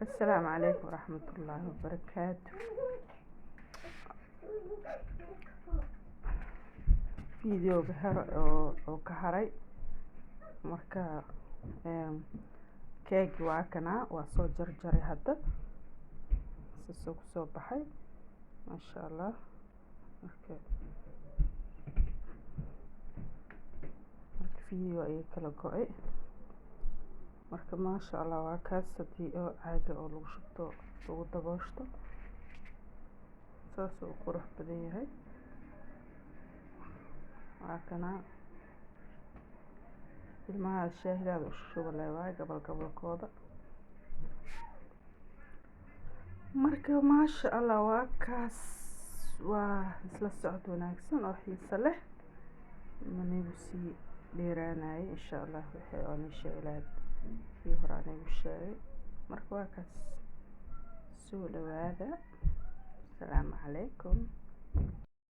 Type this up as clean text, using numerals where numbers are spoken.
السلام عليكم ورحمة الله وبركاته. فيديو oo ka haray marka keeg waa kana waa soo jarjaray hadda soo ku soo baxay ma sha Allah. marka video ay kala go'ay marka ma sha Allah waa kaas hadii oo caaga oo lagu shubto lagu dabooshto saas oo qurux badan yahay. kana ilmaha shaahigada u shubay waa gabalkooda marka ma sha Allah waa kaas waa isla socod wanaagsan oo xiiso leh manigu si dheeraanay insha Allah wixii aan sheegay iyo horaan u sheegay marka waa kaas soo dhawaada. Assalaamu calaykum.